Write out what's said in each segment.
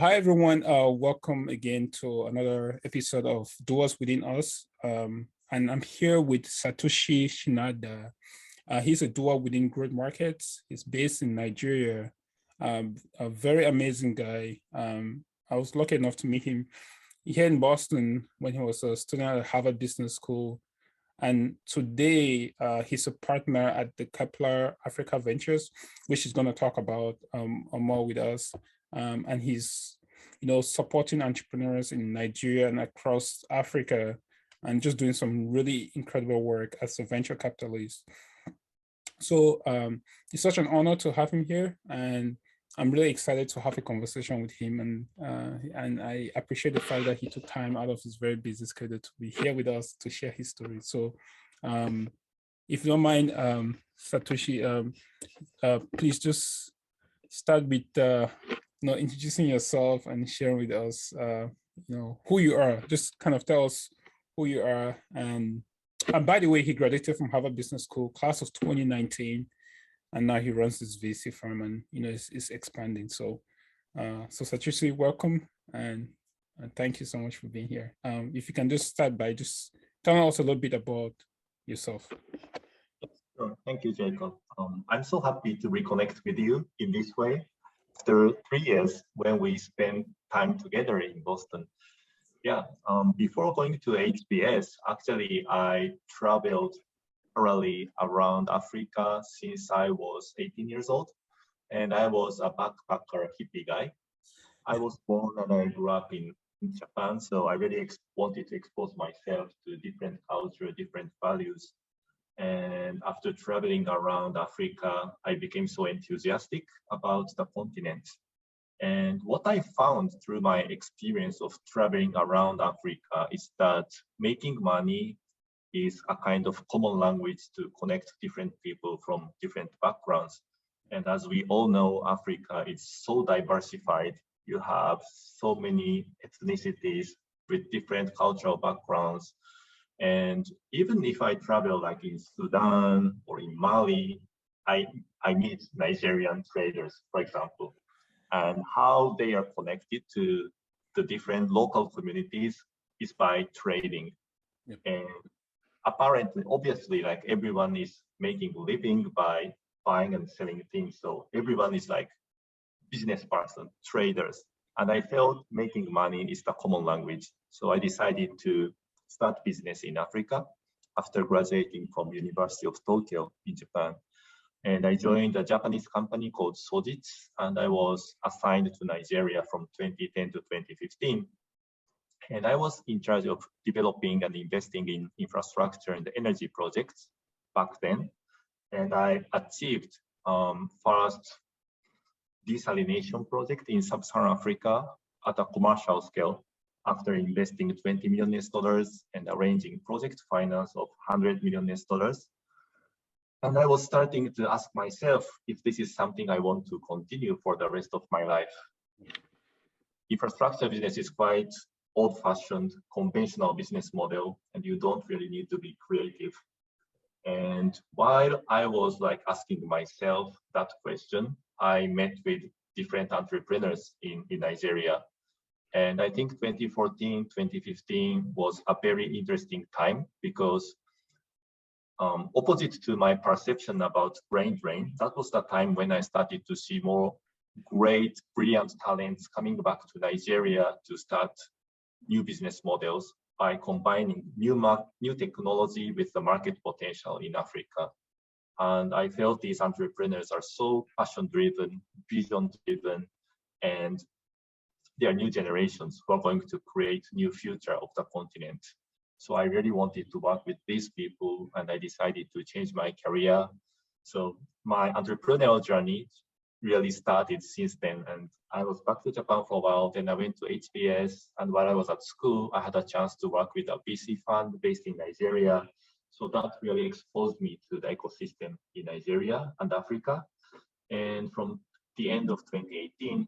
Hi everyone, welcome again to another episode of Doers Within Us. And I'm here with Satoshi Shinada. He's a doer within growth markets. He's based in Nigeria. A very amazing guy. I was lucky enough to meet him here in Boston when he was a student at Harvard Business School. And today he's a partner at the Kepple Africa Ventures, which he's going to talk about more with us. And he's, supporting entrepreneurs in Nigeria and across Africa, and just doing some really incredible work as a venture capitalist. So it's such an honor to have him here, and I'm really excited to have a conversation with him. And I appreciate the fact that he took time out of his very busy schedule to be here with us to share his story. So if you don't mind, Satoshi, please just start with introducing yourself and sharing with us, who you are. Just kind of tell us who you are. And by the way, he graduated from Harvard Business School, class of 2019, and now he runs this VC firm, and is expanding. So, Satoshi, welcome, and thank you so much for being here. If you can just start by just telling us a little bit about yourself. Sure. Thank you, Jacob. I'm so happy to reconnect with you in this way after 3 years when we spent time together in Boston. Yeah, before going to HBS, actually, I traveled thoroughly around Africa since I was 18 years old, and I was a backpacker hippie guy. I was born and I grew up in Japan, so I really wanted to expose myself to different culture, different values. And after traveling around Africa, I became so enthusiastic about the continent. And what I found through my experience of traveling around Africa is that making money is a kind of common language to connect different people from different backgrounds. And as we all know, Africa is so diversified. You have so many ethnicities with different cultural backgrounds. And even if I travel like in Sudan or in Mali, I meet Nigerian traders, for example, and how they are connected to the different local communities is by trading. Yep. And apparently, obviously, like everyone is making a living by buying and selling things. So everyone is like business person, traders. And I felt making money is the common language. So I decided to start business in Africa after graduating from University of Tokyo in Japan. And I joined a Japanese company called Sojitz, and I was assigned to Nigeria from 2010 to 2015. And I was in charge of developing and investing in infrastructure and energy projects back then. And I achieved first desalination project in Sub-Saharan Africa at a commercial scale after investing $20 million and arranging project finance of $100 million. And I was starting to ask myself if this is something I want to continue for the rest of my life. Infrastructure business is quite old-fashioned, conventional business model, and you don't really need to be creative. And while I was like asking myself that question, I met with different entrepreneurs in Nigeria. And I think 2014, 2015 was a very interesting time because opposite to my perception about brain drain, that was the time when I started to see more great, brilliant talents coming back to Nigeria to start new business models by combining new technology with the market potential in Africa. And I felt these entrepreneurs are so passion-driven, vision-driven, and they are new generations who are going to create new future of the continent. So I really wanted to work with these people, and I decided to change my career. So my entrepreneurial journey really started since then, and I was back to Japan for a while. Then I went to HBS, and while I was at school, I had a chance to work with a VC fund based in Nigeria. So that really exposed me to the ecosystem in Nigeria and Africa. And from the end of 2018,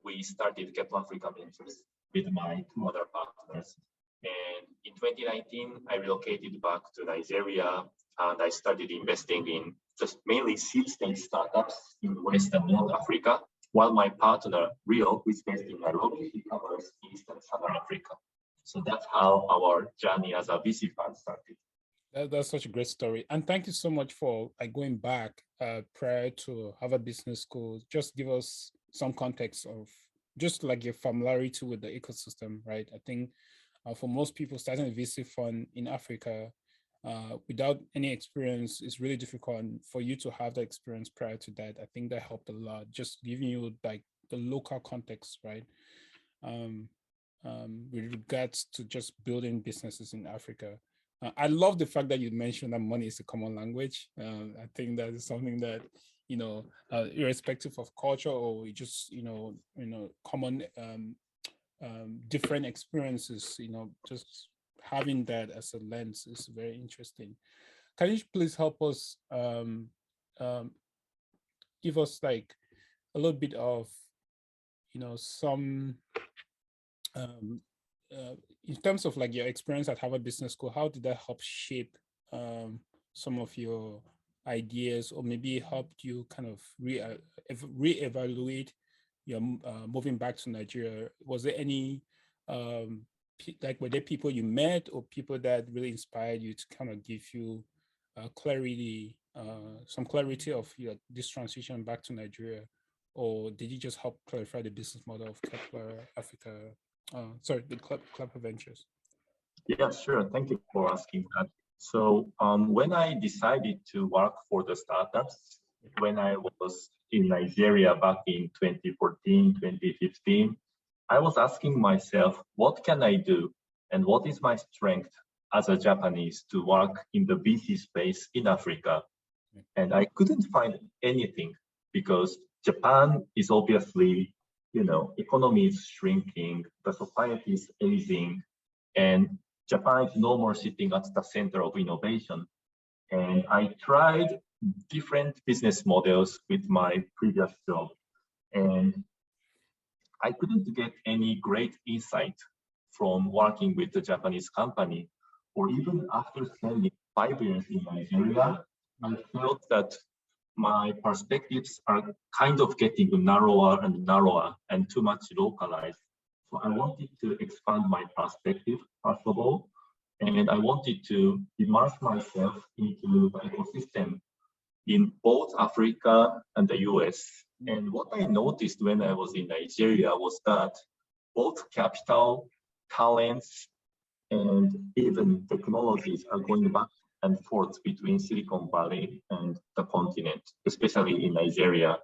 we started Kepple Africa Ventures with my two other partners. And in 2019, I relocated back to Nigeria, and I started investing in just mainly seed stage startups in West and North Africa. while my partner, Rio, who is based in Nairobi, he covers East and Southern Africa. So that's how our journey as a VC fund started. That's such a great story. And thank you so much for going back prior to Harvard Business School. Just give us some context of just like your familiarity with the ecosystem, right? I think for most people starting a VC fund in Africa without any experience is really difficult. And for you to have the experience prior to that, I think that helped a lot, just giving you like the local context, right? With regards to just building businesses in Africa. I love the fact that you mentioned that money is a common language. I think that is something that, irrespective of culture or just, common different experiences, just having that as a lens is very interesting. Can you please help us give us like a little bit of, some in terms of like your experience at Harvard Business School, how did that help shape some of your ideas, or maybe helped you kind of reevaluate your moving back to Nigeria? Was there any were there people you met or people that really inspired you to kind of give you clarity, some clarity of this transition back to Nigeria, or did you just help clarify the business model of Kepler Africa? The Kepler Ventures. Yeah, sure. Thank you for asking that. So when I decided to work for the startups, when I was in Nigeria back in 2014, 2015, I was asking myself, what can I do? And what is my strength as a Japanese to work in the VC space in Africa? And I couldn't find anything because Japan is obviously, economy is shrinking, the society is aging, and Japan is no more sitting at the center of innovation. And I tried different business models with my previous job, and I couldn't get any great insight from working with the Japanese company, or even after spending 5 years in Nigeria, I felt that my perspectives are kind of getting narrower and narrower and too much localized. So I wanted to expand my perspective, first of all, and I wanted to immerse myself into the ecosystem in both Africa and the US. And what I noticed when I was in Nigeria was that both capital, talents, and even technologies are going back and forth between Silicon Valley and the continent, especially in Nigeria.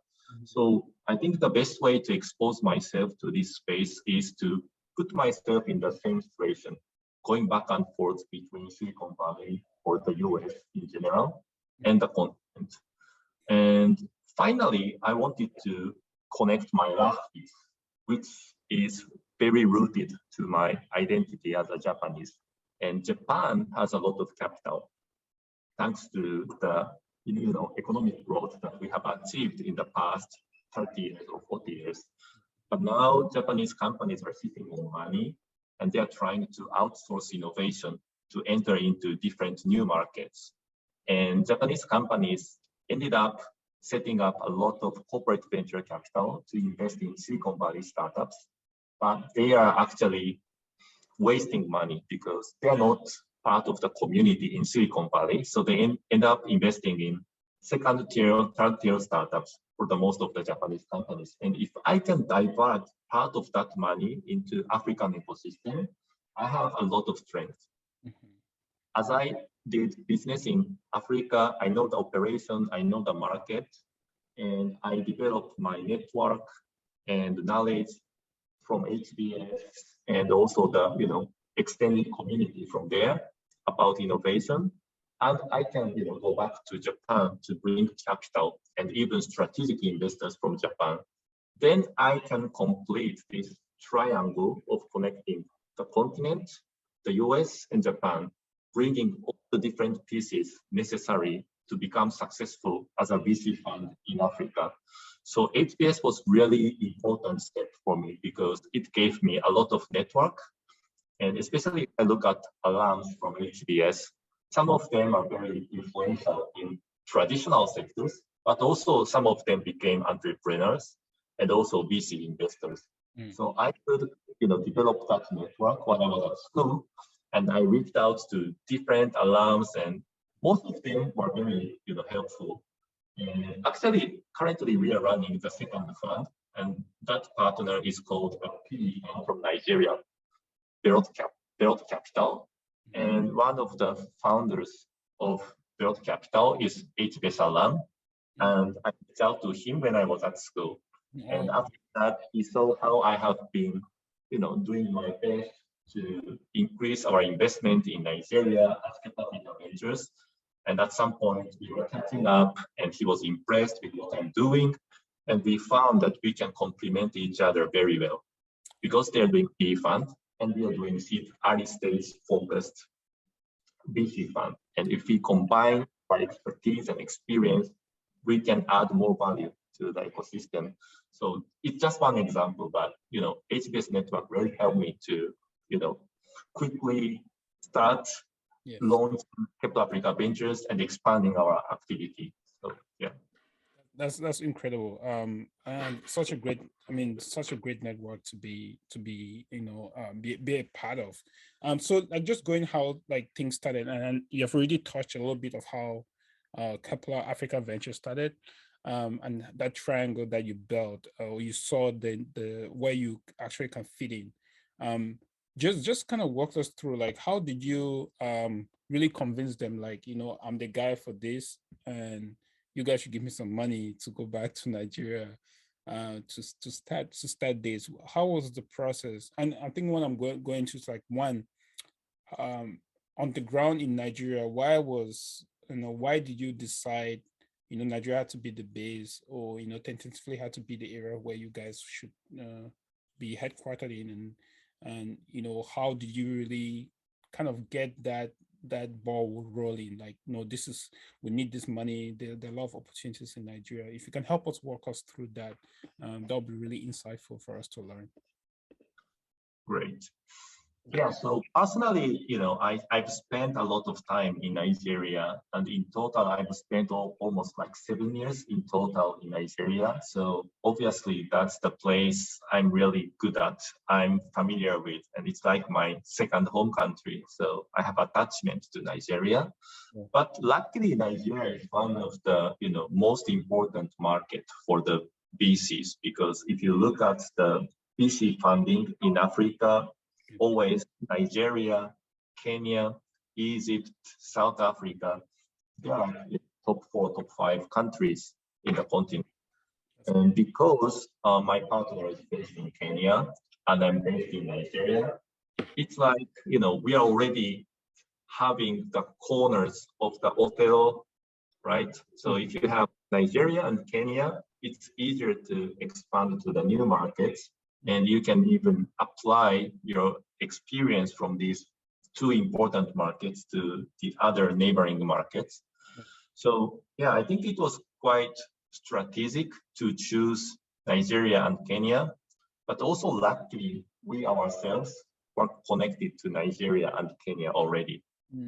So I think the best way to expose myself to this space is to put myself in the same situation, going back and forth between Silicon Valley or the US in general and the continent. And finally, I wanted to connect my last piece, which is very rooted to my identity as a Japanese. And Japan has a lot of capital, thanks to the economic growth that we have achieved in the past 30 years or 40 years. But now Japanese companies are sitting on money and they are trying to outsource innovation to enter into different new markets. And Japanese companies ended up setting up a lot of corporate venture capital to invest in Silicon Valley startups, but they are actually wasting money because they are not part of the community in Silicon Valley. So they end up investing in second tier, third tier startups for the most of the Japanese companies. And if I can divert part of that money into African ecosystem, I have a lot of strength. As I did business in Africa, I know the operation, I know the market, and I developed my network and knowledge from HBS and also the extended community from there about innovation. And I can go back to Japan to bring capital and even strategic investors from Japan. Then I can complete this triangle of connecting the continent, the US, and Japan, bringing all the different pieces necessary to become successful as a VC fund in Africa. So HBS was really important step for me because it gave me a lot of network. And especially if I look at alums from HBS, some of them are very influential in traditional sectors, but also some of them became entrepreneurs. and also VC investors. Mm. So I could, develop that network when I was at school, and I reached out to different alums, and most of them were very, helpful. And actually, currently we are running the second fund, and that partner is called a PE fund from Nigeria, Berot Capital. And one of the founders of Berot Capital is HBS alum, and I reached out to him when I was at school. And after that, he saw how I have been, doing my best to increase our investment in Nigeria as Kepple Ventures. And at some point, we were catching up, and he was impressed with what I'm doing. And we found that we can complement each other very well because they're doing PE fund and we are doing seed early stage focused VC fund. And if we combine our expertise and experience, we can add more value to the ecosystem. So it's just one example, but HBS network really helped me to quickly start launching Kepple Africa Ventures and expanding our activity. So yeah. That's incredible. And such a great network to be be a part of. So like just going how like things started, and you've already touched a little bit of how Kepler Africa Venture started, and that triangle that you built, or you saw the where you actually can fit in. Just kind of walk us through, like, how did you really convince them, like, I'm the guy for this, and you guys should give me some money to go back to Nigeria to start this. How was the process? And I think what I'm going to is like, one, on the ground in Nigeria, why did you decide Nigeria had to be the base, or tentatively had to be the area where you guys should be headquartered in, and how did you really kind of get that ball rolling? Like, we need this money. There are a lot of opportunities in Nigeria. If you can help us walk us through that, that'll be really insightful for us to learn. Great. Yeah, so personally, I've spent a lot of time in Nigeria, and in total, I've spent almost like 7 years in total in Nigeria. So obviously, that's the place I'm really good at, I'm familiar with, and it's like my second home country. So I have attachment to Nigeria. Yeah. But luckily, Nigeria is one of the most important market for the VCs, because if you look at the VC funding in Africa, always Nigeria, Kenya, Egypt, South Africa, they are like top 4, top 5 countries in the continent. And because my partner is based in Kenya and I'm based in Nigeria, it's like, we are already having the corners of the Othello, right? So if you have Nigeria and Kenya, it's easier to expand to the new markets. And you can even apply your experience from these 2 important markets to the other neighboring markets. So yeah, I think it was quite strategic to choose Nigeria and Kenya, but also luckily we ourselves were connected to Nigeria and Kenya already.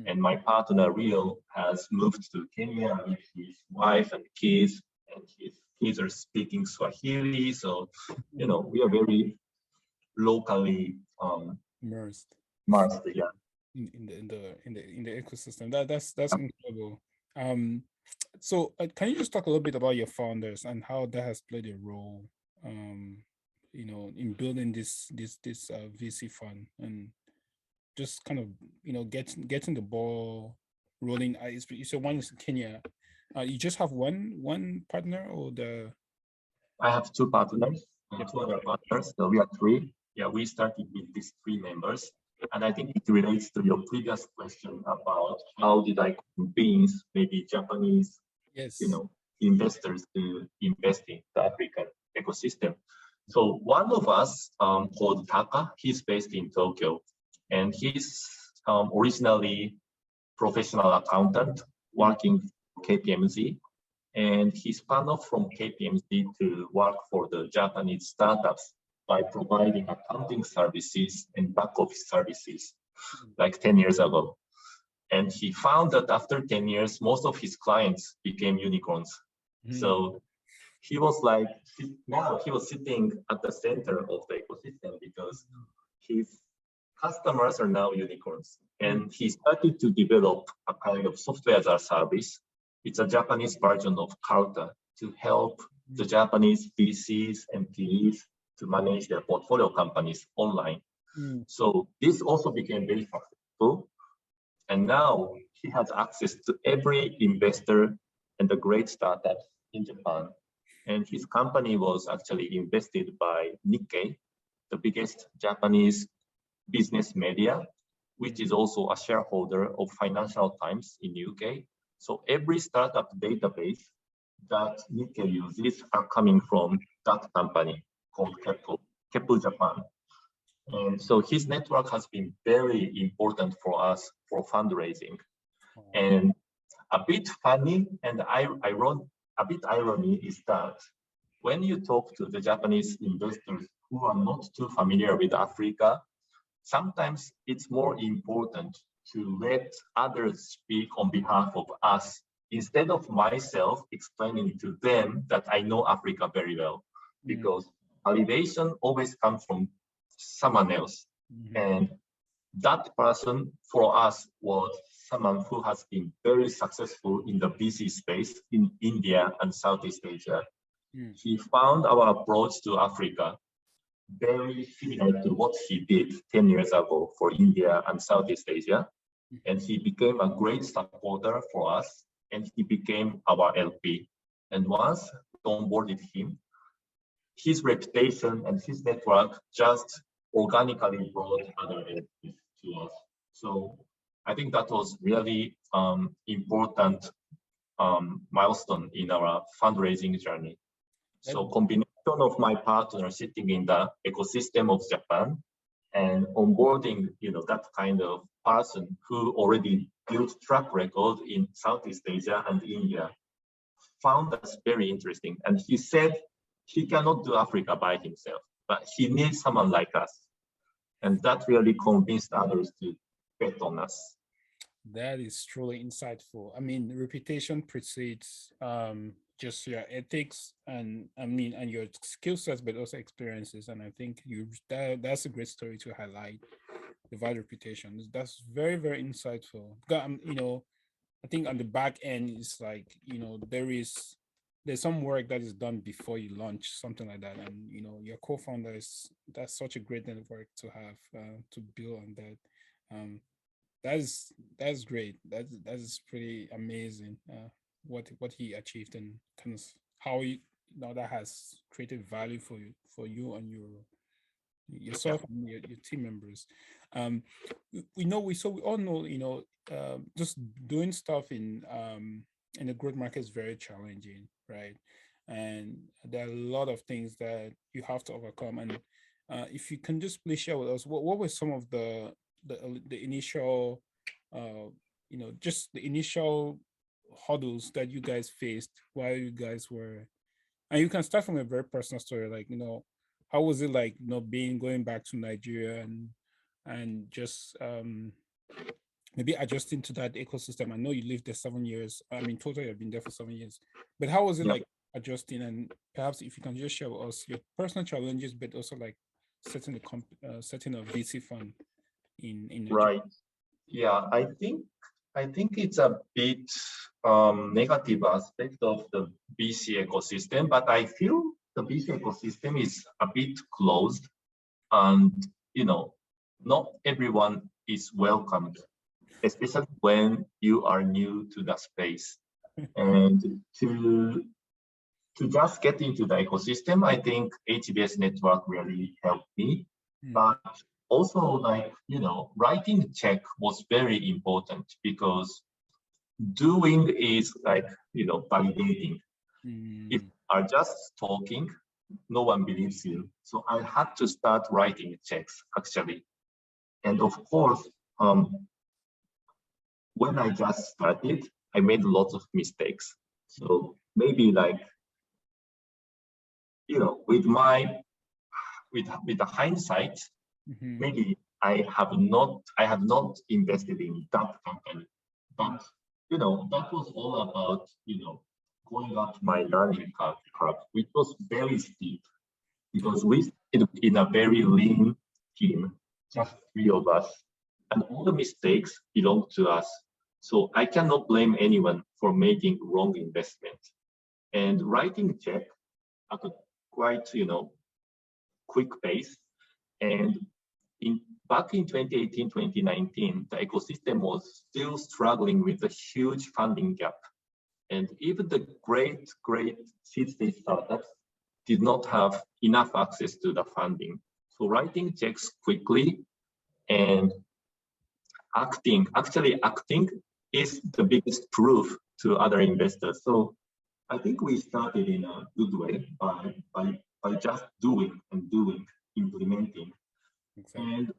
And my partner Rio has moved to Kenya with his wife and kids, and his kids are speaking Swahili. So, we are very locally immersed, yeah, in the ecosystem. That's incredible. So can you just talk a little bit about your founders and how that has played a role, in building this VC fund, and just kind of getting the ball rolling? You said one is in Kenya. You just have one partner, or the? I have 2 partners. I have 2 other partners, so we are 3. Yeah, we started with these 3 members. And I think it relates to your previous question about how did I convince maybe Japanese investors to invest in the African ecosystem. So one of us called Taka, he's based in Tokyo, and he's originally professional accountant working for KPMG. And he spun off from KPMG to work for the Japanese startups by providing accounting services and back office services like 10 years ago. And he found that after 10 years, most of his clients became unicorns. So he was like, now he was sitting at the center of the ecosystem because his customers are now unicorns. And he started to develop a kind of software as a service. It's a Japanese version of Carta to help the Japanese VCs and PEs to manage their portfolio companies online. So this also became very successful. And now he has access to every investor and the great startups in Japan. And his company was actually invested by Nikkei, the biggest Japanese business media, which is also a shareholder of Financial Times in UK. So every startup database that Nikkei uses are coming from that company called Kepple, Kepple Japan. And so his network has been very important for us for fundraising. And a bit funny and a bit irony is that when you talk to the Japanese investors who are not too familiar with Africa, sometimes it's more important to let others speak on behalf of us instead of myself explaining to them that I know Africa very well, because validation always comes from someone else. And that person for us was someone who has been very successful in the VC space in India and Southeast Asia. He found our approach to Africa very similar to what he did 10 years ago for India and Southeast Asia. And he became a great supporter for us, and he became our LP. And once we onboarded him, his reputation and his network just organically brought other LPs to us. So I think that was really important milestone in our fundraising journey. So combination of my partner sitting in the ecosystem of Japan and onboarding, that kind of person who already built track record in Southeast Asia and India found us very interesting. And he said he cannot do Africa by himself, but he needs someone like us. And that really convinced others to bet on us. That is truly insightful. I mean, reputation precedes just your ethics and and your skill sets, but also experiences. And I think that's a great story to highlight, the value reputation. That's very, very insightful. I think on the back end, it's like, there's some work that is done before you launch something like that. And, your co-founder that's such a great network to have, to build on that. That's great. That is pretty amazing. What he achieved and kind of how that has created value for you and yourself and your team members. We all know, just doing stuff in the growth market is very challenging, right? And there are a lot of things that you have to overcome. And if you can just please share with us what were some of the initial just the initial hurdles that you guys faced while you guys were, and you can start from a very personal story, like, how was it like, going back to Nigeria and just maybe adjusting to that ecosystem. I know you lived there 7 years. I mean, totally you've been there for 7 years, but how was it like adjusting? And perhaps if you can just share with us your personal challenges, but also like setting a VC fund in Nigeria. Right. Yeah, I think it's a bit negative aspect of the VC ecosystem, but I feel the VC ecosystem is a bit closed, and not everyone is welcomed, especially when you are new to the space. And to just get into the ecosystem, I think HBS network really helped me. But also, writing check was very important, because doing is like, validating. If you are just talking, no one believes you. So I had to start writing checks, actually. And of course, when I just started, I made lots of mistakes. So maybe with the hindsight, maybe I have not invested in that company. But that was all about going up my learning curve, which was very steep because we started in a very lean team, just three of us, and all the mistakes belong to us. So I cannot blame anyone for making wrong investment. And writing check at a quite, quick pace. And back in 2018, 2019, the ecosystem was still struggling with a huge funding gap. And even the great seed stage startups did not have enough access to the funding. So writing checks quickly and actually acting is the biggest proof to other investors. So I think we started in a good way by just doing, implementing. Exactly.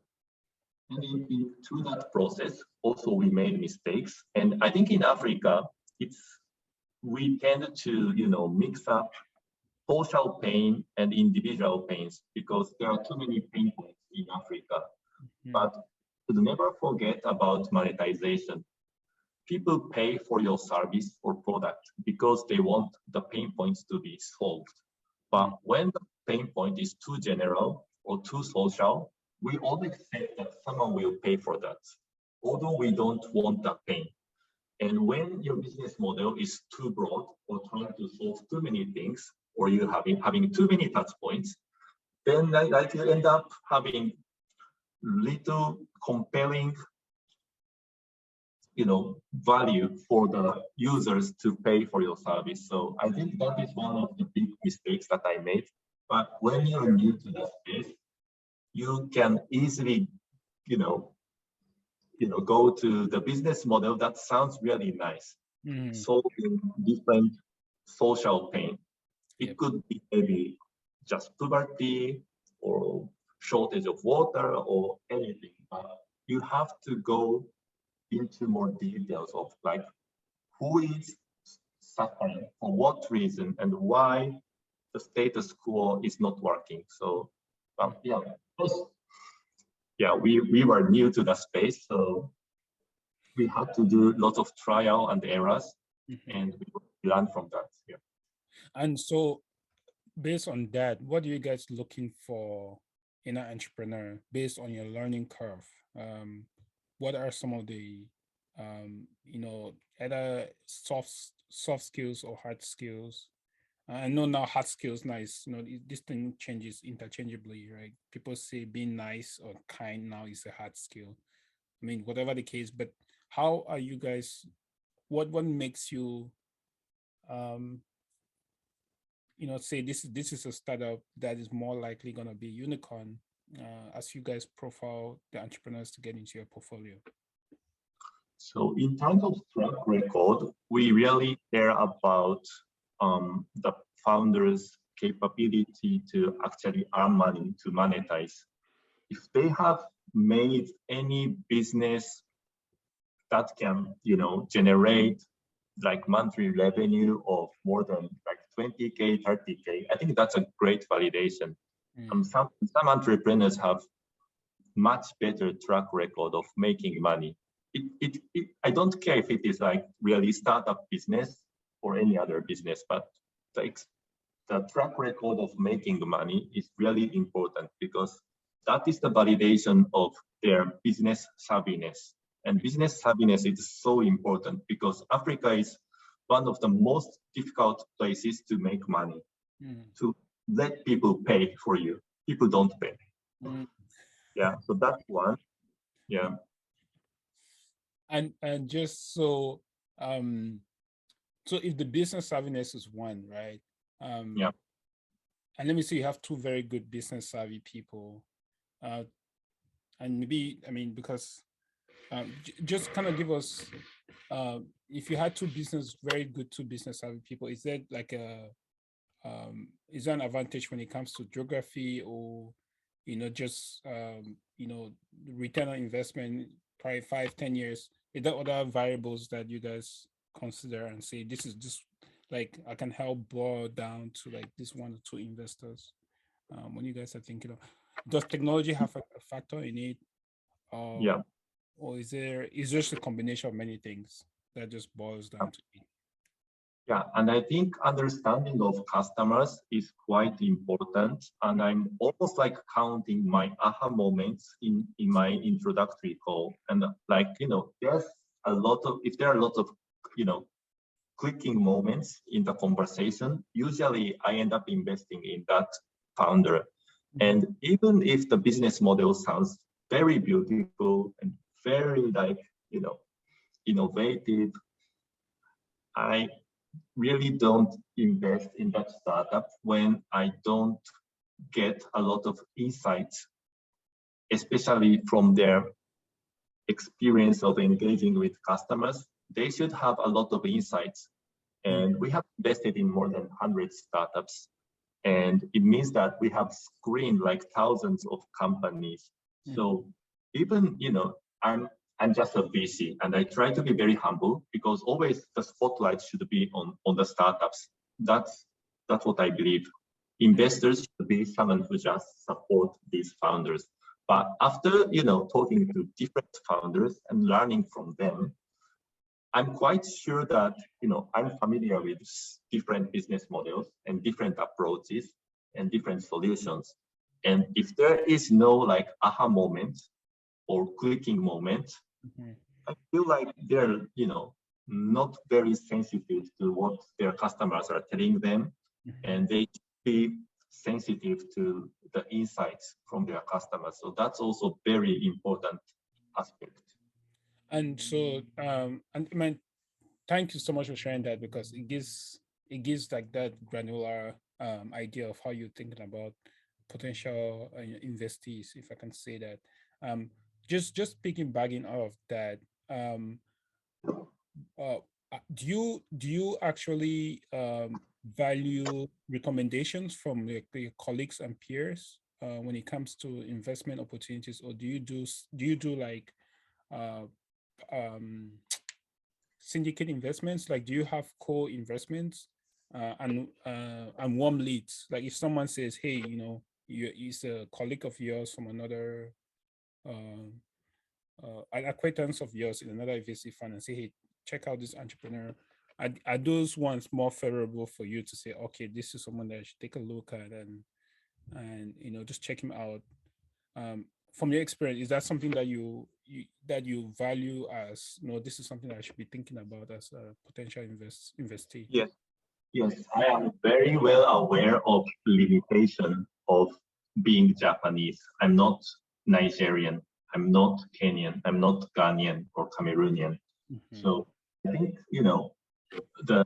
And through that process, also we made mistakes. And I think in Africa, we tend to mix up social pain and individual pains because there are too many pain points in Africa. But should never forget about monetization. People pay for your service or product because they want the pain points to be solved. But when the pain point is too general or too social, we all accept that someone will pay for that, although we don't want that pain. And when your business model is too broad or trying to solve too many things, or you having too many touch points, then like you end up having little compelling value for the users to pay for your service. So I think that is one of the big mistakes that I made. But when you're new to the space, you can easily, go to the business model that sounds really nice, solving different social pain. It could be maybe just poverty or shortage of water or anything, but you have to go into more details of like who is suffering, for what reason, and why the status quo is not working. So we were new to the space, so we had to do lots of trial and errors, and we learned from that. Yeah. And so based on that, what are you guys looking for in an entrepreneur based on your learning curve? What are some of the either soft skills or hard skills? I know now hard skills nice, this thing changes interchangeably, right? People say being nice or kind now is a hard skill. I mean, whatever the case, but how are you guys, what makes you say this is a startup that is more likely going to be unicorn as you guys profile the entrepreneurs to get into your portfolio? So in terms of track record, we really care about the founders' capability to actually earn money, to monetize. If they have made any business that can, generate like monthly revenue of more than like 20K, 30K, I think that's a great validation. Some entrepreneurs have much better track record of making money. I don't care if it is like really startup business or any other business, but the track record of making money is really important because that is the validation of their business savviness. And business savviness is so important because Africa is one of the most difficult places to make money, to let people pay for you. People don't pay. Yeah, so that's one. Yeah. And just so so if the business savviness is one, right? Yeah. And let me say you have two very good business savvy people, and maybe because just kind of give us if you had two business savvy people, is there like is there an advantage when it comes to geography or just return on investment, probably 5-10 years? Is there other variables that you guys consider and say this is just like I can help boil down to like this one or two investors when you guys are thinking of, does technology have a factor in it? Yeah. Or is just a combination of many things that just boils down to it? Yeah, and I think understanding of customers is quite important. And I'm almost like counting my aha moments in my introductory call. And like, there's a lot of, if there are a lot of, clicking moments in the conversation, usually I end up investing in that founder. And even if the business model sounds very beautiful and very like, innovative, I really don't invest in that startup when I don't get a lot of insights, especially from their experience of engaging with customers. They should have a lot of insights. And we have invested in more than 100 startups. And it means that we have screened like thousands of companies. So even, I'm just a VC, and I try to be very humble because always the spotlight should be on the startups. That's what I believe. Investors should be someone who just support these founders. But after, talking to different founders and learning from them, I'm quite sure that, I'm familiar with different business models and different approaches and different solutions. And if there is no like aha moment or clicking moment, I feel like they're, not very sensitive to what their customers are telling them. And they should be sensitive to the insights from their customers. So that's also very important aspect. And so, and I mean, thank you so much for sharing that, because it gives like that granular idea of how you're thinking about potential investees, if I can say that. Just piggybacking off that, uh, do you actually value recommendations from your colleagues and peers when it comes to investment opportunities, or do you do like uh, um, syndicate investments? Like, do you have co-investments and warm leads? Like, if someone says, "Hey, he's a colleague of yours from another uh, an acquaintance of yours in another VC fund," and say, "Hey, check out this entrepreneur." Are those ones more favorable for you to say, "Okay, this is someone that I should take a look at and just check him out"? From your experience, is that something that you value as, this is something that I should be thinking about as a potential investee? Yes. Yes, I am very well aware of limitation of being Japanese. I'm not Nigerian. I'm not Kenyan. I'm not Ghanaian or Cameroonian. So I think, the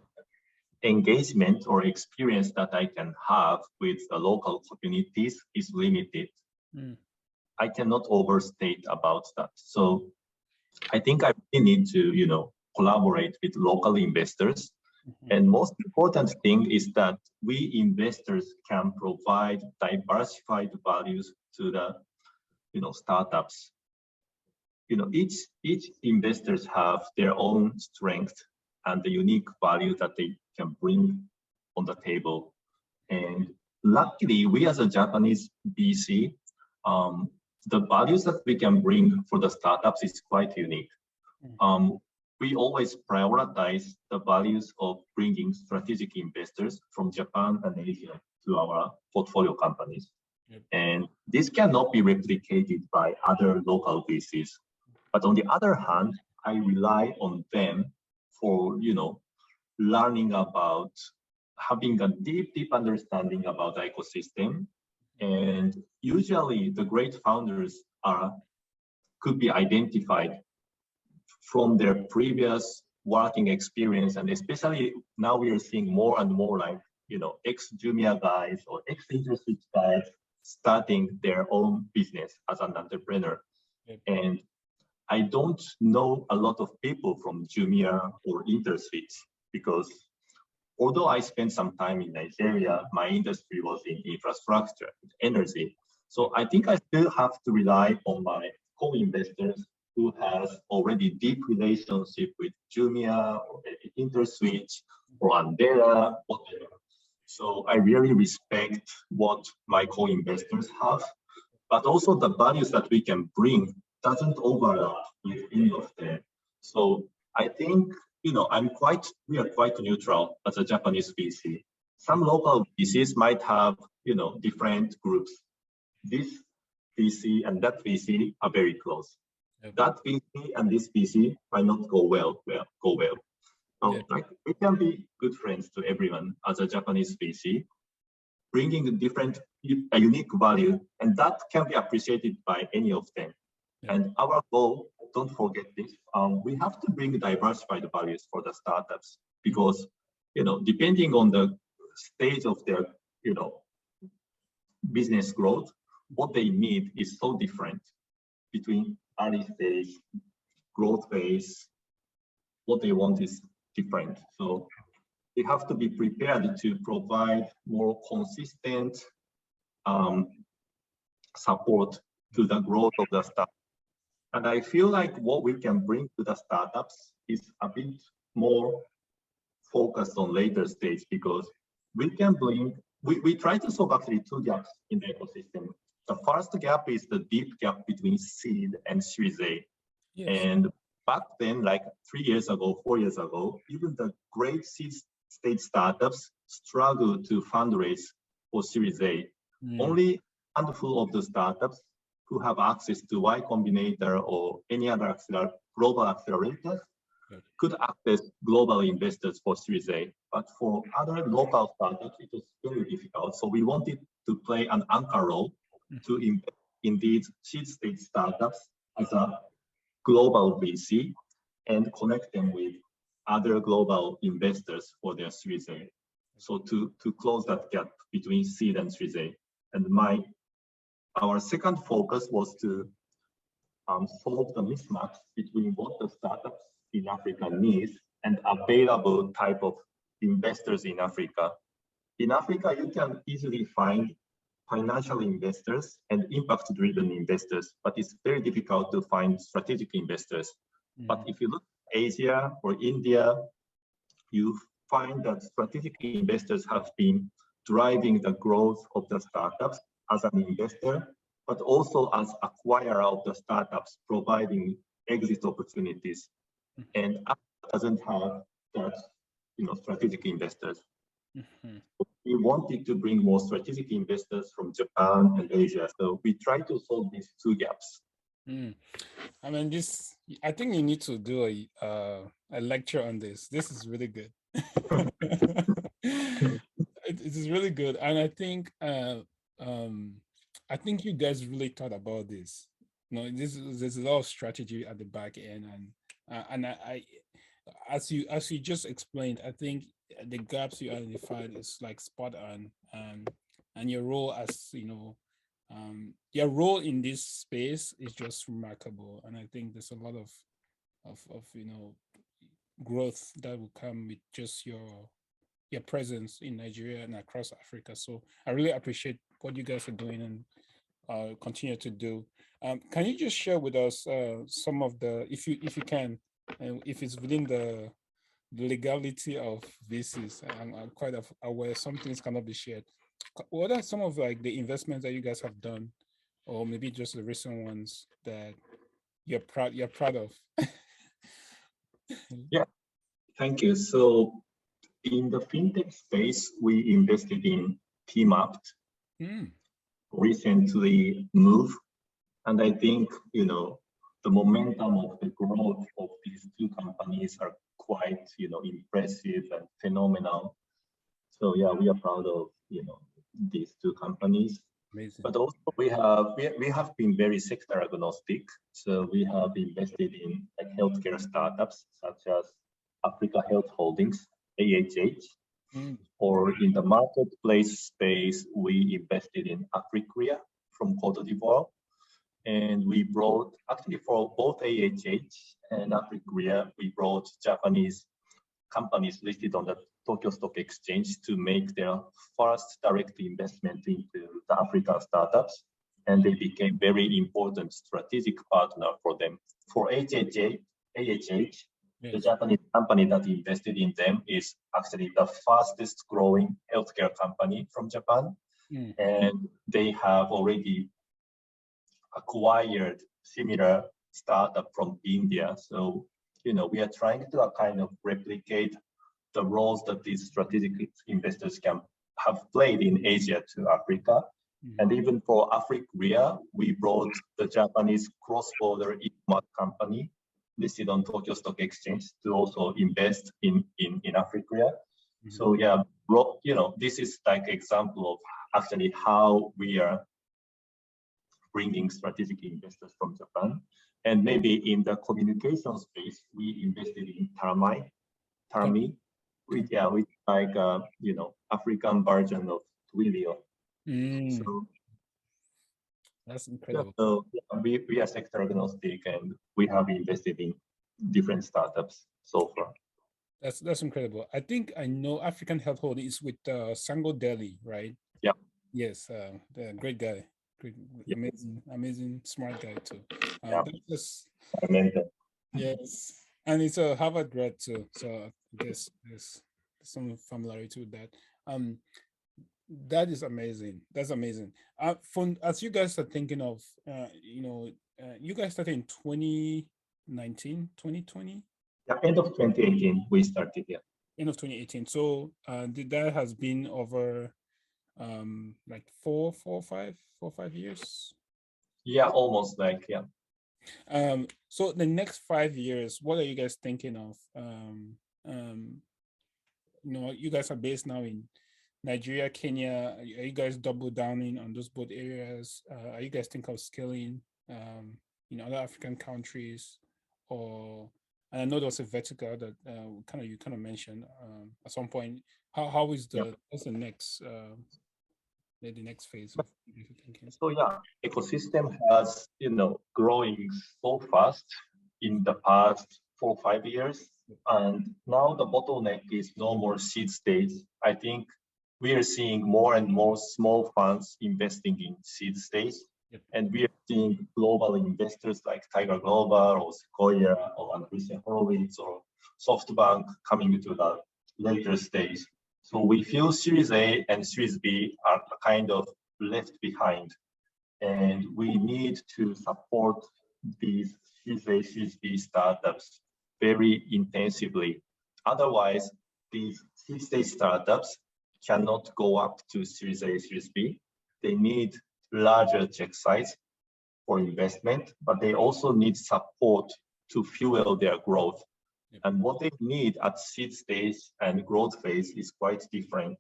engagement or experience that I can have with the local communities is limited. I cannot overstate about that. So I think I really need to, collaborate with local investors. And most important thing is that we investors can provide diversified values to the, startups. Each investors have their own strength and the unique value that they can bring on the table. And luckily, we as a Japanese VC, the values that we can bring for the startups is quite unique. We always prioritize the values of bringing strategic investors from Japan and Asia to our portfolio companies. Yep. And this cannot be replicated by other local VCs. But on the other hand, I rely on them for, learning about, having a deep understanding about the ecosystem. And usually the great founders could be identified from their previous working experience. And especially now we are seeing more and more like, ex-Jumia guys or ex-InterSwitch guys starting their own business as an entrepreneur. Yep. And I don't know a lot of people from Jumia or InterSwitch because although I spent some time in Nigeria, my industry was in infrastructure, energy. So I think I still have to rely on my co-investors who has already deep relationship with Jumia or maybe InterSwitch or Andera, whatever. So I really respect what my co-investors have, but also the values that we can bring doesn't overlap with any of them. So I think we are quite neutral as a Japanese VC. Some local VCs might have, different groups. This VC and that VC are very close. Yep. That VC and this VC might not go well. Yep. Like we can be good friends to everyone as a Japanese VC, bringing a unique value, and that can be appreciated by any of them. Yep. And our goal, don't forget this, we have to bring diversified values for the startups because, depending on the stage of their, business growth, what they need is so different between early stage, growth phase. What they want is different. So we have to be prepared to provide more consistent support to the growth of the startup. And I feel like what we can bring to the startups is a bit more focused on later stage because we can bring, we try to solve actually two gaps in the ecosystem. The first gap is the deep gap between seed and Series A. Yes. And back then, like 3 years ago, 4 years ago, even the great seed stage startups struggle to fundraise for Series A. Only a handful of the startups who have access to Y Combinator or any other global accelerators could access global investors for Series A. But for other local startups, it was very difficult. So we wanted to play an anchor role to invest in these seed stage startups as a global VC and connect them with other global investors for their Series A. So to close that gap between seed and Series A. And our second focus was to solve the mismatch between what the startups in Africa need and available type of investors in Africa. In Africa, you can easily find financial investors and impact-driven investors, but it's very difficult to find strategic investors. But if you look at Asia or India, you find that strategic investors have been driving the growth of the startups as an investor, but also as acquirer of the startups, providing exit opportunities. And Africa doesn't have that, strategic investors. We wanted to bring more strategic investors from Japan and Asia. So we try to solve these two gaps. I mean, I think you need to do a lecture on this. This is really good. It is really good. And I think you guys really thought about this. There's a lot of strategy at the back end, and I as you just explained, I think the gaps you identified is like spot on, and your role as your role in this space is just remarkable, and I think there's a lot of growth that will come with just your presence in Nigeria and across Africa. So I really appreciate what you guys are doing and continue to do. Can you just share with us some of the, if you can, and if it's within the legality of VCs? I'm quite aware some things cannot be shared. What are some of like the investments that you guys have done, or maybe just the recent ones that you're proud of? Yeah, thank you. So in the fintech space, we invested in Tmapped, recently Move, and I think the momentum of the growth of these two companies are quite impressive and phenomenal. So yeah, we are proud of these two companies. Amazing. But also we have been very sector agnostic. So we have invested in healthcare startups such as Africa Health Holdings, AHH, or in the marketplace space, we invested in Africria from Cote d'Ivoire. And we brought, actually for both AHH and Africria, we brought Japanese companies listed on the Tokyo Stock Exchange to make their first direct investment into the African startups. And they became very important strategic partner for them. For AHH, yes. The Japanese company that invested in them is actually the fastest growing healthcare company from Japan. And they have already acquired similar startup from India. So we are trying to kind of replicate the roles that these strategic investors can have played in Asia to Africa. And even for Africa, we brought the Japanese cross-border e-commerce company listed on Tokyo Stock Exchange to also invest in Africa. So yeah, this is like example of actually how we are bringing strategic investors from Japan. And maybe in the communication space, we invested in Tarmi, with like African version of Twilio. So that's incredible. So we are sector agnostic, and we have invested in different startups so far. That's incredible. I think I know African Health Hold is with Sango Delhi, right? Yeah. Yes, the great guy, great, amazing, smart guy too. Yeah. That's just, yes, and it's a Harvard grad too, so I guess there's some familiarity with that. That is amazing. That's amazing. As you guys are thinking of, you guys started in 2019, 2020. Yeah, end of 2018 we started. Yeah. End of 2018. So that has been over like 4 or 5 years. Yeah, almost like, yeah. So the next 5 years, what are you guys thinking of? You guys are based now in Nigeria, Kenya. Are you guys double downing on those both areas? Are you guys think of scaling in other African countries? Or and I know there was a vertical that you kind of mentioned at some point. How is what's the next the next phase of thinking? So yeah, ecosystem has growing so fast in the past 4 or 5 years, and now the bottleneck is no more seed stage. I think we are seeing more and more small funds investing in seed stage, and we are seeing global investors like Tiger Global or Sequoia or Andreessen Horowitz or SoftBank coming to the later stage. So we feel Series A and Series B are kind of left behind, and we need to support these Series A, Series B startups very intensively. Otherwise, these seed-stage startups cannot go up to Series A, Series B. They need larger check size for investment, but they also need support to fuel their growth. And what they need at seed stage and growth phase is quite different.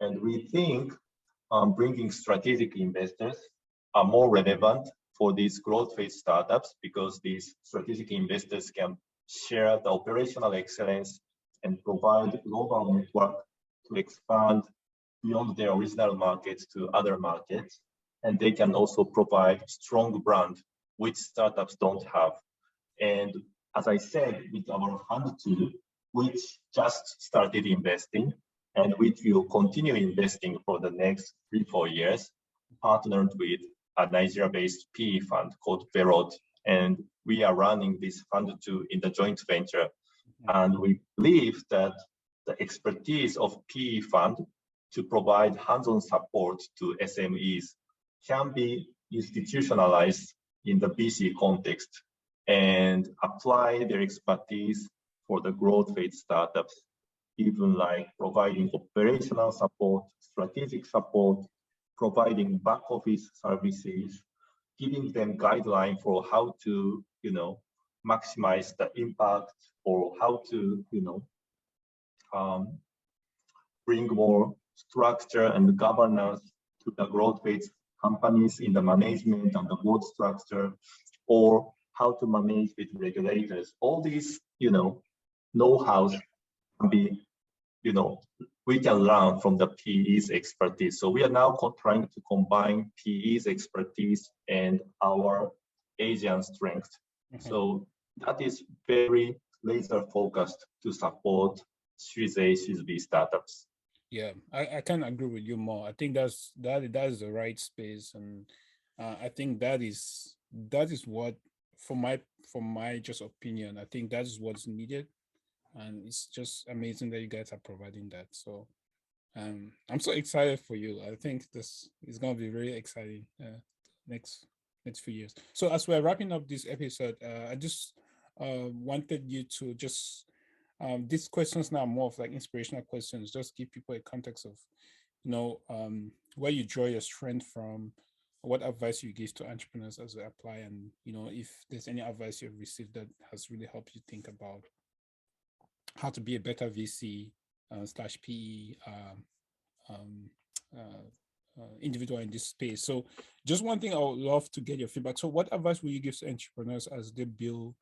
And we think bringing strategic investors are more relevant for these growth phase startups, because these strategic investors can share the operational excellence and provide global network to expand beyond their original markets to other markets. And they can also provide strong brand, which startups don't have. And as I said, with our fund two, which just started investing and which will continue investing for the next 3-4 years, partnered with a Nigeria-based PE fund called Verod. And we are running this fund two in the joint venture. And we believe that the expertise of PE fund to provide hands-on support to SMEs can be institutionalized in the VC context and apply their expertise for the growth phase startups, even like providing operational support, strategic support, providing back office services, giving them guidelines for how to, maximize the impact, or how to, bring more structure and governance to the growth phase companies in the management and the board structure, or how to manage with regulators. All these, know-hows can be, we can learn from the PE's expertise. So we are now trying to combine PE's expertise and our Asian strength. So that is very laser focused to support Series A, Series B startups. Yeah, I can agree with you more. I think that is the right space, and I think that is what, from my just opinion, I think that is what's needed, and it's just amazing that you guys are providing that. So I'm so excited for you. I think this is going to be very exciting next few years. So as we're wrapping up this episode, wanted you to just these questions now are more of like inspirational questions, just give people a context of, where you draw your strength from, what advice you give to entrepreneurs as they apply, and if there's any advice you've received that has really helped you think about how to be a better VC slash PE um, individual in this space. So just one thing I would love to get your feedback. So what advice will you give to entrepreneurs as they build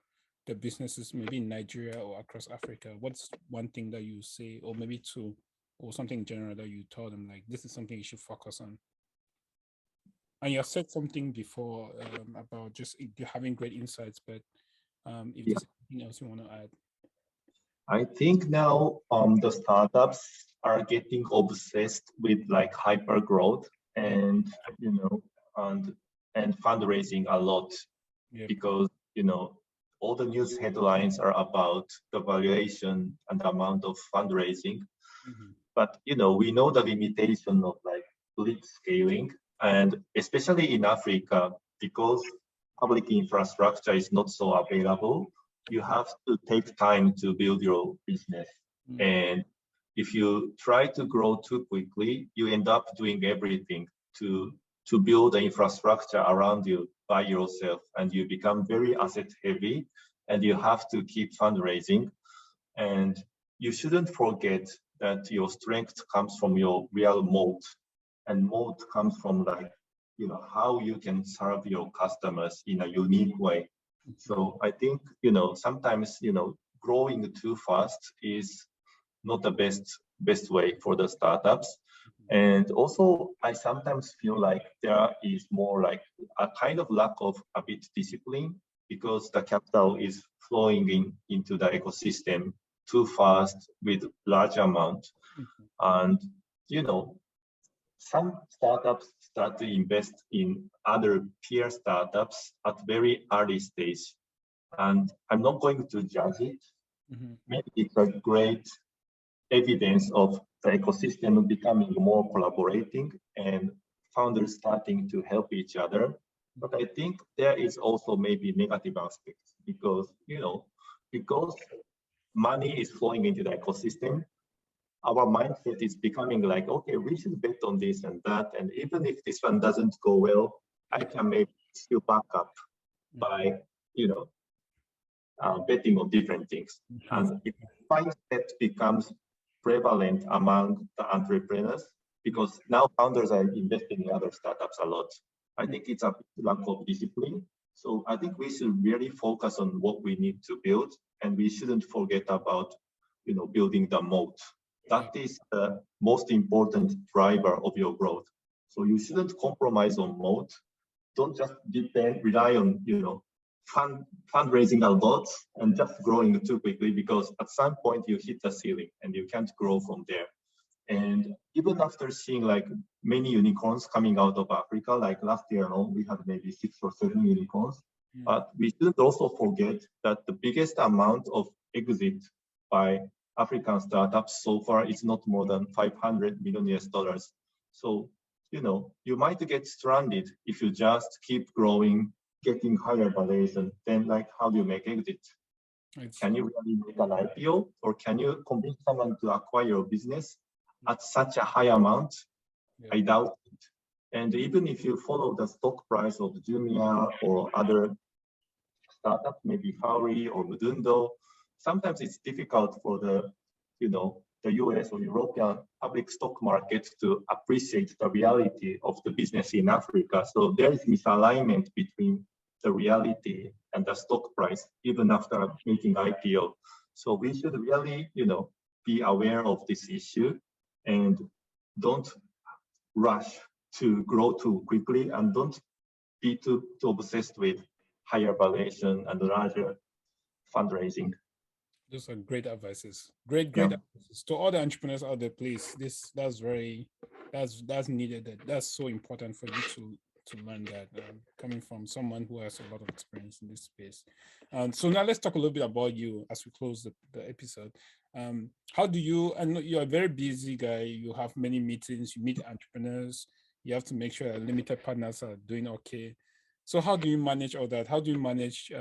their businesses, maybe in Nigeria or across Africa? What's one thing that you say, or maybe two, or something in general that you told them, like, this is something you should focus on? And you have said something before about just having great insights, but if Yeah. there's anything else you want to add. I think now the startups are getting obsessed with like hyper growth and and fundraising a lot, Yep. because all the news headlines are about the valuation and the amount of fundraising. Mm-hmm. But we know the limitation of like blitz scaling, and especially in Africa, because public infrastructure is not so available, you have to take time to build your business. Mm-hmm. And if you try to grow too quickly, you end up doing everything to build the infrastructure around you by yourself, and you become very asset heavy, and you have to keep fundraising. And you shouldn't forget that your strength comes from your real moat, and moat comes from like how you can serve your customers in a unique way. So I think sometimes growing too fast is not the best way for the startups. And also I sometimes feel like there is more like a kind of lack of a bit discipline, because the capital is flowing into the ecosystem too fast with large amount. And some startups start to invest in other peer startups at very early stage, and I'm not going to judge it. Mm-hmm. Maybe it's a great evidence of the ecosystem becoming more collaborating and founders starting to help each other. But I think there is also maybe negative aspects, because because money is flowing into the ecosystem, our mindset is becoming like, okay, we should bet on this and that, and even if this one doesn't go well, I can maybe still back up by betting on different things. And if mindset becomes prevalent among the entrepreneurs, because now founders are investing in other startups a lot, I think it's a lack of discipline. So I think we should really focus on what we need to build, and we shouldn't forget about building the moat. That is the most important driver of your growth. So you shouldn't compromise on moat. Don't just rely on fundraising a lot and just growing too quickly, because at some point you hit the ceiling and you can't grow from there. And even after seeing like many unicorns coming out of Africa, like last year alone, we had maybe 6 or 7 unicorns. But we shouldn't also forget that the biggest amount of exit by African startups so far is not more than $500 million US. So, you might get stranded if you just keep growing, getting higher valuation. Then like, how do you make exit? Can you really make an IPO, or can you convince someone to acquire your business at such a high amount? I doubt it. And even if you follow the stock price of Jumia or other startups, maybe Fauri or Mudundo, sometimes it's difficult for the US or European public stock market to appreciate the reality of the business in Africa. So there is misalignment between the reality and the stock price, even after making IPO. So we should really, be aware of this issue, and don't rush to grow too quickly, and don't be too obsessed with higher valuation and larger fundraising. Those are great advices. Great advices to all the entrepreneurs out there. Please, that's needed. That's so important for you to learn that, coming from someone who has a lot of experience in this space. So now let's talk a little bit about you as we close the episode. How do you? I know you're a very busy guy. You have many meetings. You meet entrepreneurs. You have to make sure that limited partners are doing okay. So how do you manage all that? How do you manage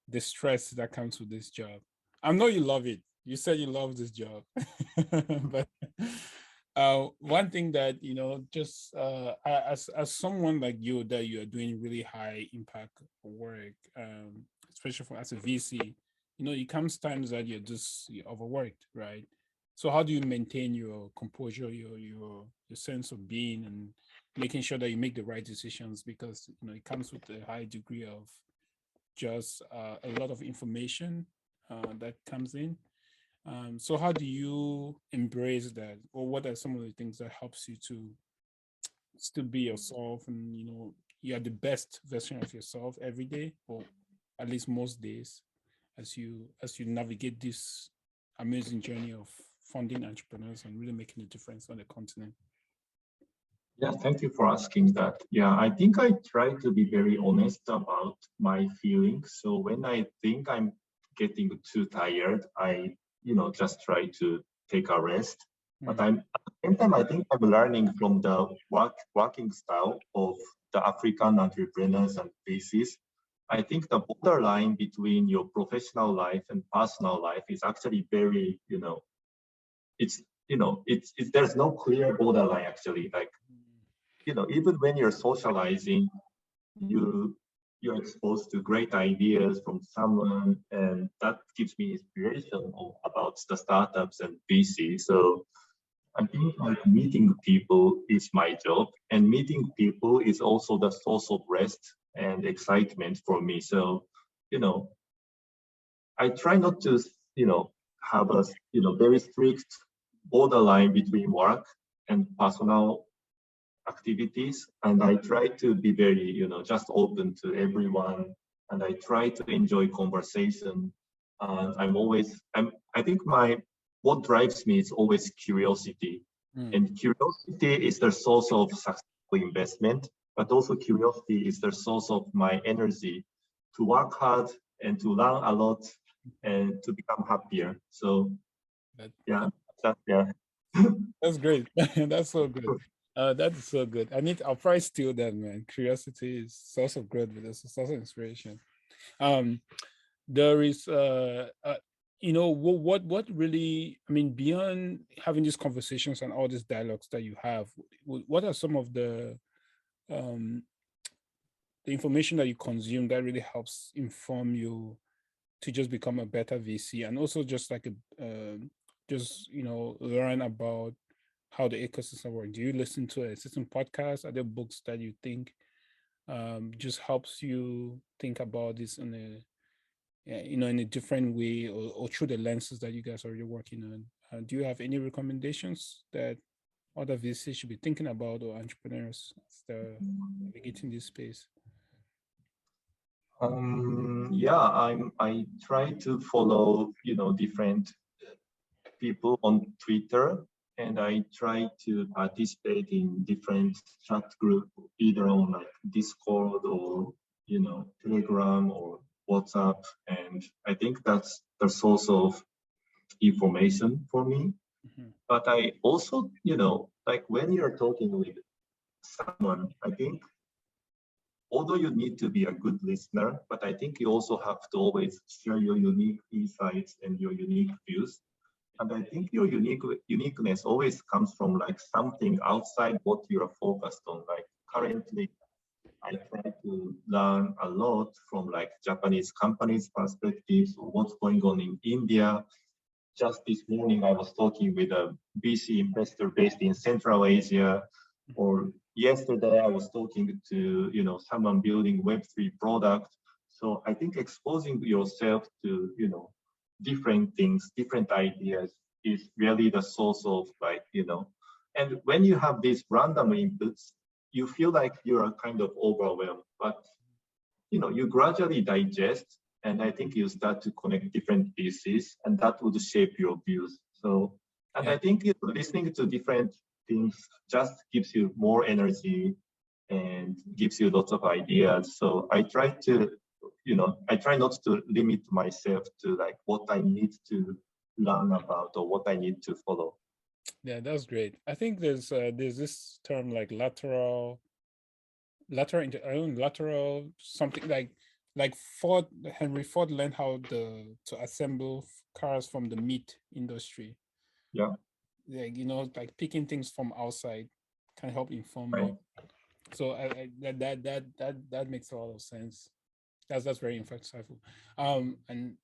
the stress that comes with this job. I know you love it. You said you love this job, but one thing that just as someone like you, that you are doing really high impact work, especially as a VC, it comes times that you're overworked, right? So how do you maintain your composure, your sense of being, and making sure that you make the right decisions? Because it comes with a high degree of just a lot of information that comes in. So how do you embrace that, or what are some of the things that helps you to still be yourself, and you are the best version of yourself every day, or at least most days, as you navigate this amazing journey of funding entrepreneurs and really making a difference on the continent? Yeah, thank you for asking that. Yeah, I think I try to be very honest about my feelings. So when I think I'm getting too tired, I, just try to take a rest. But at the same time, I think I'm learning from the working style of the African entrepreneurs and basis. I think the borderline between your professional life and personal life is actually very, it's, there's no clear borderline actually. Like, even when you're socializing, you're exposed to great ideas from someone, and that gives me inspiration about the startups and VC. So I think like meeting people is my job, and meeting people is also the source of rest and excitement for me. So, I try not to, have a, very strict borderline between work and personal activities, and I try to be very just open to everyone, and I try to enjoy conversation, and I think what drives me is always curiosity. And curiosity is the source of successful investment, but also curiosity is the source of my energy to work hard and to learn a lot and to become happier. So yeah. That's great. That's so good. That is so good. I'll probably steal that, man. Curiosity is source of growth, but it's a source of inspiration. There is what really, beyond having these conversations and all these dialogues that you have, what are some of the information that you consume that really helps inform you to just become a better VC, and also just like learn about how the ecosystem works? Do you listen to a certain podcast? Are there books that you think just helps you think about this in a different way, or through the lenses that you guys are already working on? Do you have any recommendations that other VCs should be thinking about, or entrepreneurs as they're navigating this space? Yeah, I try to follow different people on Twitter, and I try to participate in different chat group, either on like Discord or Telegram or WhatsApp, and I think that's the source of information for me. But I also, like when you're talking with someone, I think although you need to be a good listener, but I think you also have to always share your unique insights and your unique views. And I think your uniqueness always comes from like something outside what you're focused on. Like currently, I try to learn a lot from like Japanese companies' perspectives, what's going on in India. Just this morning, I was talking with a VC investor based in Central Asia, or yesterday I was talking to someone building Web3 product. So I think exposing yourself to different things, different ideas is really the source of like and when you have these random inputs, you feel like you're kind of overwhelmed, but you gradually digest, and I think you start to connect different pieces, and that would shape your views. So, and I think listening to different things just gives you more energy and gives you lots of ideas. So I try to, I try not to limit myself to like what I need to learn about or what I need to follow. Yeah, that's great. I think there's this term like lateral something like like Henry Ford learned how to assemble cars from the meat industry. Yeah. Like, like picking things from outside can help inform Right. you. So that makes a lot of sense. That's very insightful. And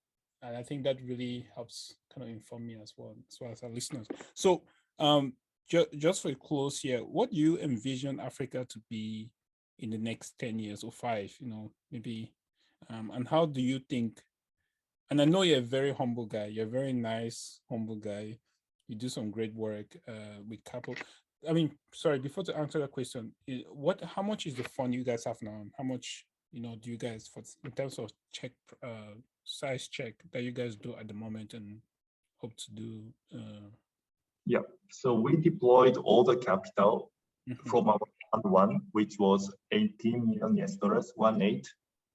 I think that really helps kind of inform me as well as our listeners. So just for a close here, what do you envision Africa to be in the next 10 years or 5, maybe, and how do you think, and I know you're a very humble guy, you're a very nice, humble guy, you do some great work with Kepple. I mean, sorry, before to answer that question, how much is the fund you guys have now? How much, do you guys, in terms of size check that you guys do at the moment and hope to do? Yeah. So we deployed all the capital from our fund one, which was 18 million US dollars, 18,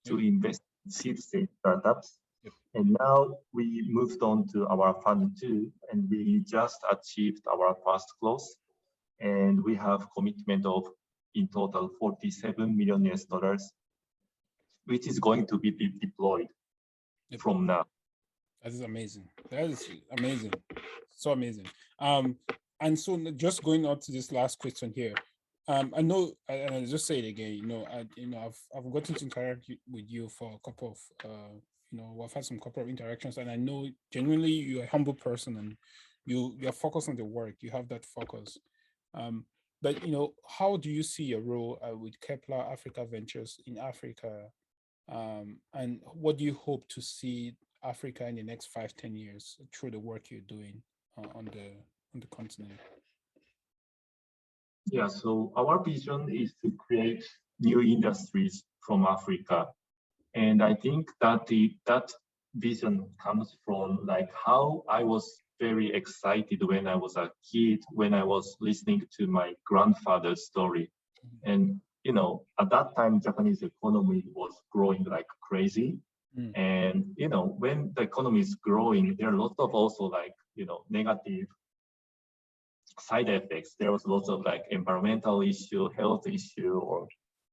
to invest in seed stage startups. Yep. And now we moved on to our fund two, and we just achieved our first close. And we have commitment of in total 47 million US dollars, which is going to be deployed from now. That is amazing. That is amazing. So amazing. And so just going on to this last question here. I know, and I'll just say it again, I've gotten to interact with you for a couple of we've had some couple of interactions, and I know genuinely you're a humble person and you're focused on the work, you have that focus. But how do you see your role with Kepler Africa Ventures in Africa? And what do you hope to see Africa in the next 5-10 years through the work you're doing on the continent? Yeah, so our vision is to create new industries from Africa. And I think that that vision comes from like how I was very excited when I was a kid, when I was listening to my grandfather's story. And, at that time, Japanese economy was growing like crazy. And, when the economy is growing, there are lots of also like, negative side effects. There was lots of like environmental issue, health issue, or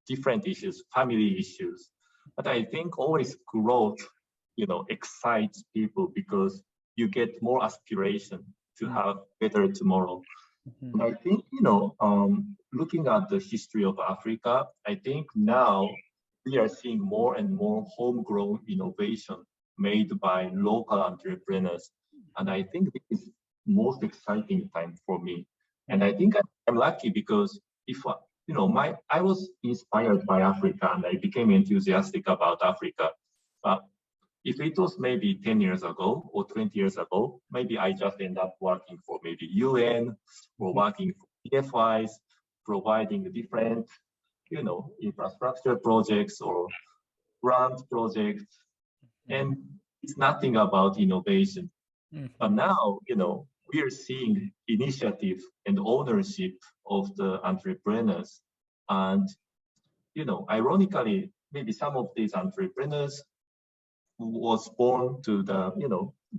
different issues, family issues. But I think always growth, excites people because you get more aspiration to have better tomorrow. And I think, looking at the history of Africa, I think now we are seeing more and more homegrown innovation made by local entrepreneurs. And I think this is most exciting time for me. And I think I'm lucky because I was inspired by Africa and I became enthusiastic about Africa. But if it was maybe 10 years ago or 20 years ago, maybe I just end up working for maybe UN or working for PFIs, providing different, infrastructure projects or grant projects. And it's nothing about innovation. But now, we are seeing initiative and ownership of the entrepreneurs. And, ironically, maybe some of these entrepreneurs was born to the,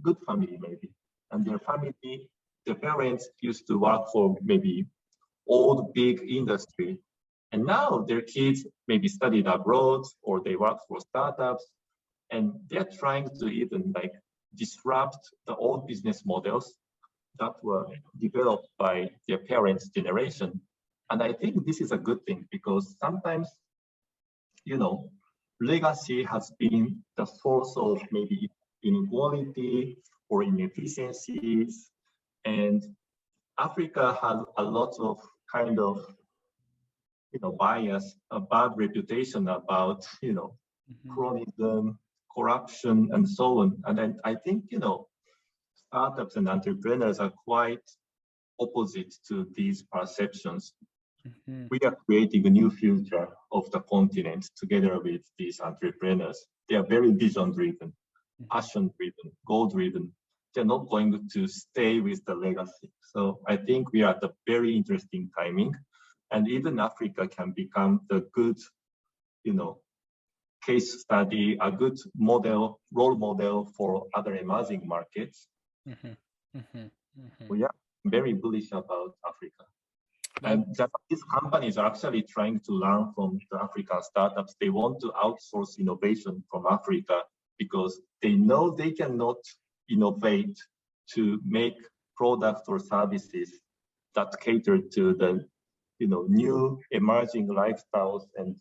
good family maybe. And their family, the parents used to work for maybe old big industry. And now their kids maybe studied abroad or they work for startups. And they're trying to even like disrupt the old business models that were developed by their parents' generation. And I think this is a good thing because sometimes, legacy has been the source of maybe inequality or inefficiencies. And Africa has a lot of kind of, bias, a bad reputation about, cronyism, corruption, and so on. And then I think, startups and entrepreneurs are quite opposite to these perceptions. We are creating a new future of the continent together with these entrepreneurs. They are very vision-driven, passion-driven, goal-driven. They're not going to stay with the legacy. So I think we are at a very interesting timing. And even Africa can become the good, case study, a good model, role model for other emerging markets. We are very bullish about Africa. And Japanese companies are actually trying to learn from the African startups. They want to outsource innovation from Africa because they know they cannot innovate to make products or services that cater to the new emerging lifestyles and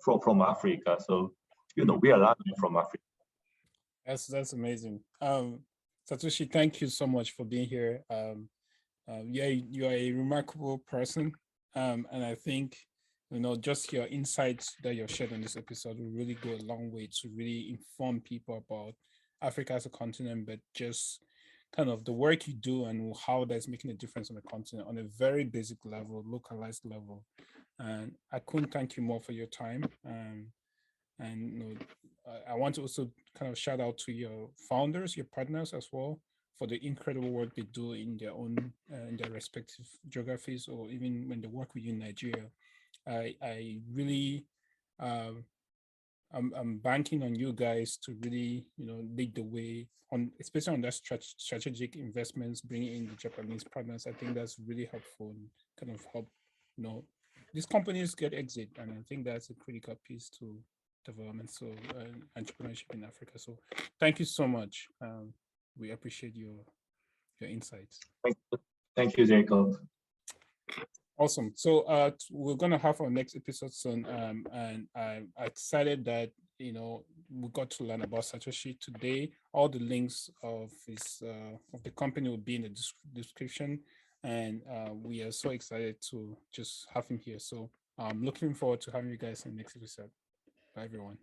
from Africa. So we are learning from Africa. That's amazing. Satoshi, thank you so much for being here. Yeah, you are a remarkable person, and I think just your insights that you've shared on this episode will really go a long way to really inform people about Africa as a continent, but just kind of the work you do and how that's making a difference on the continent on a very basic level, localized level. And I couldn't thank you more for your time. And I want to also kind of shout out to your founders, your partners as well, for the incredible work they do in their own in their respective geographies, or even when they work with you in Nigeria. I really I'm banking on you guys to really lead the way on, especially on that strategic investments, bringing in the Japanese partners. I think that's really helpful and kind of help these companies get exit, and I think that's a critical piece to development, so entrepreneurship in Africa. So thank you so much. We appreciate your insights. Thank you, Jacob. Awesome. So we're gonna have our next episode soon, and I'm excited that we got to learn about Satoshi today. All the links of his of the company will be in the description, and we are so excited to just have him here. So I'm looking forward to having you guys in the next episode. Bye, everyone.